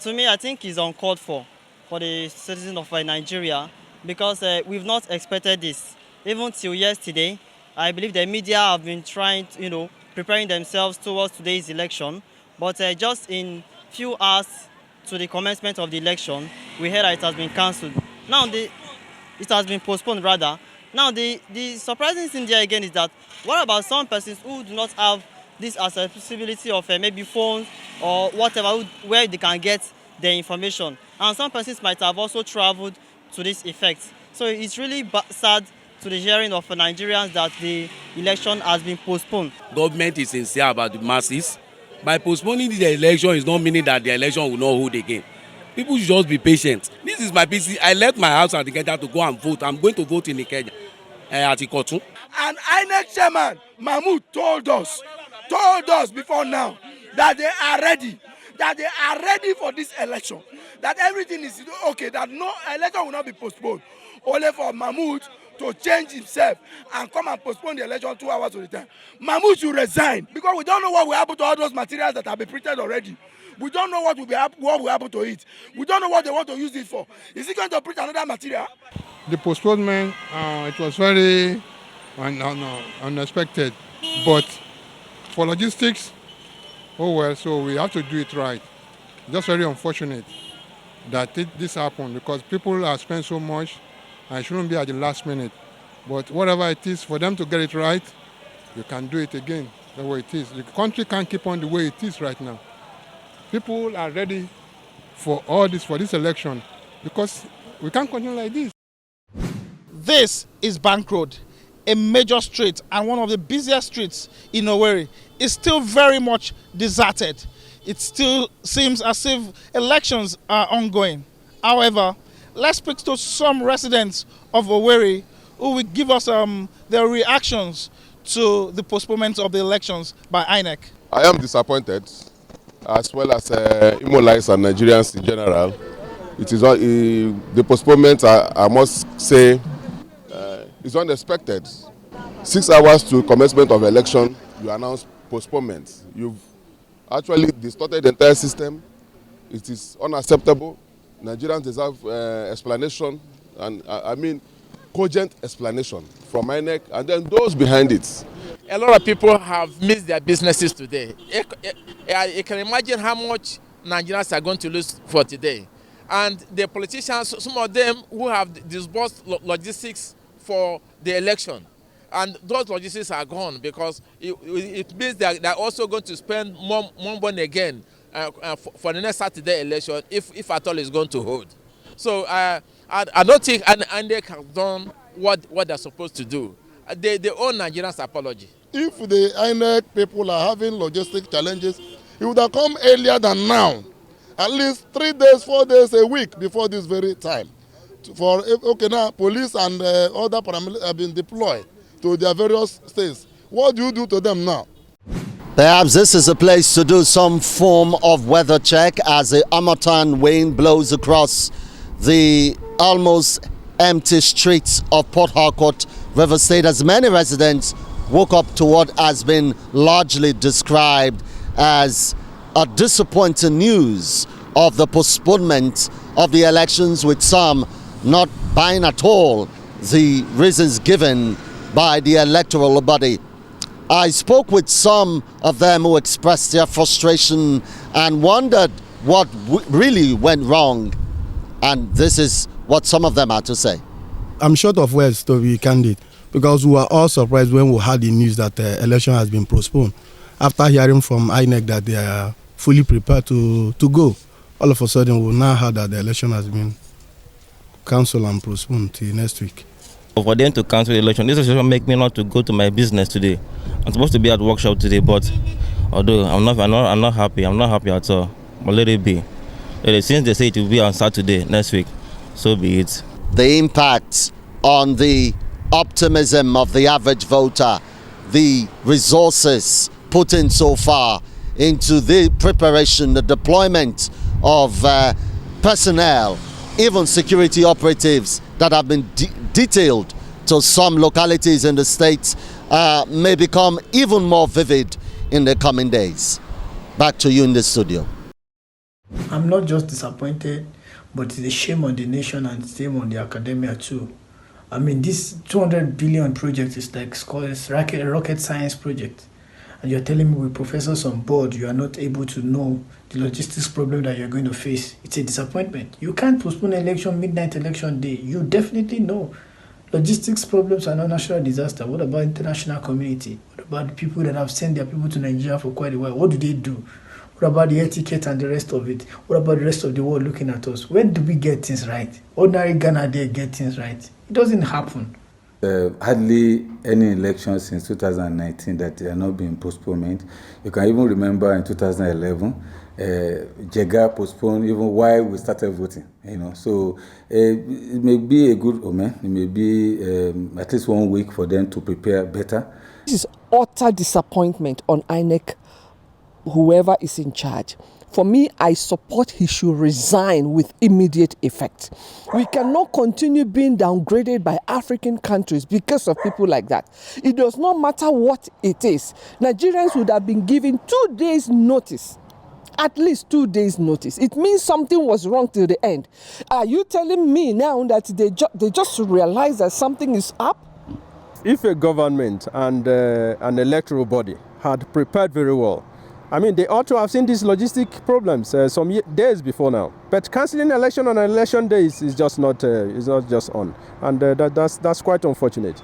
To me, I think it's uncalled for the citizens of Nigeria because we've not expected this. Even till yesterday, I believe the media have been trying to, preparing themselves towards today's election. But just in few hours to the commencement of the election, we heard that it has been cancelled. Now, it has been postponed rather. Now, the surprising thing there again is that what about some persons who do not have this accessibility of maybe phones or whatever where they can get their information, and some persons might have also traveled to this effect. So it's really sad to the hearing of Nigerians that the election has been postponed. Government is sincere about the masses. By postponing the election is not meaning that the election will not hold again. People should just be patient. This is my PC. I left my house at Ikeja to go and vote. I'm going to vote in Ikeja at Ikotun. And INEC chairman Mahmood told us before now that they are ready for this election, that everything is okay, that no election will not be postponed. Only for Mahmood to change himself and come and postpone the election 2 hours to the time. Mahmood should resign because we don't know what will happen to all those materials that have been printed already. We don't know what will happen to it. We don't know what they want to use it for. Is he going to print another material? The postponement, it was very unexpected, but for logistics, oh well, so we have to do it right. Just very unfortunate that this happened because people have spent so much and it shouldn't be at the last minute. But whatever it is, for them to get it right, you can do it again the way it is. The country can't keep on the way it is right now. People are ready for this election because we can't continue like this. This is Bank Road, a major street and one of the busiest streets in Owerri. It's still very much deserted. It still seems as if elections are ongoing. However, let's speak to some residents of Owerri who will give us their reactions to the postponement of the elections by INEC. I am disappointed, as well as Imolites and Nigerians in general. It is the postponement, I must say, is unexpected. 6 hours to commencement of election, you announce postponement. You've actually distorted the entire system. It is unacceptable. Nigerians deserve explanation, and I mean cogent explanation from INEC and then those behind it. A lot of people have missed their businesses today. You can imagine how much Nigerians are going to lose for today. And the politicians, some of them who have disbursed logistics for the election, and those logistics are gone because it means that they're also going to spend more money again for the next Saturday election if at all it's going to hold. So I don't think INEC has done what they're supposed to do. They owe Nigerians apology. If the INEC people are having logistic challenges, it would have come earlier than now. At least 3 days, 4 days, a week before this very time. Now police and other paramilitaries have been deployed to their various states. What do you do to them now? Perhaps this is a place to do some form of weather check as the Harmattan wind blows across the almost empty streets of Port Harcourt, River State, as many residents woke up to what has been largely described as a disappointing news of the postponement of the elections, with some not buying at all the reasons given by the electoral body. I spoke with some of them who expressed their frustration and wondered what really went wrong. And this is what some of them had to say. I'm short of words to be candid because we were all surprised when we heard the news that the election has been postponed. After hearing from INEC that they are fully prepared to go, all of a sudden we now heard that the election has been cancelled and postponed till next week. For them to cancel the election, this decision make me not to go to my business today. I'm supposed to be at workshop today, but although I'm not happy. I'm not happy at all. But let it be. Since they say it will be on Saturday next week, so be it. The impact on the optimism of the average voter, the resources put in so far into the preparation, the deployment of personnel, even security operatives that have been detailed to some localities in the state may become even more vivid in the coming days. Back to you in the studio. I'm not just disappointed, but it's a shame on the nation and shame on the academia too. I mean, this 200 billion project is like it's rocket science project. And you're telling me with professors on board, you are not able to know the logistics problem that you're going to face. It's a disappointment. You can't postpone election, midnight election day. You definitely know. Logistics problems are not national disaster. What about international community? What about the people that have sent their people to Nigeria for quite a while? What do? What about the etiquette and the rest of it? What about the rest of the world looking at us? When do we get things right? Ordinary Ghana there get things right. It doesn't happen. Hardly any election since 2019 that are not being postponement. You can even remember in 2011, Jega postponed even while we started voting. So it may be a good omen. It may be at least 1 week for them to prepare better. This is utter disappointment on INEC, whoever is in charge. For me, I support he should resign with immediate effect. We cannot continue being downgraded by African countries because of people like that. It does not matter what it is. Nigerians would have been given 2 days notice. At least 2 days notice. It means something was wrong till the end. Are you telling me now that they just realize that something is up? If a government and an electoral body had prepared very well, I mean, they ought to have seen these logistic problems some days before now. But cancelling election on election days is just not just on, and that's quite unfortunate.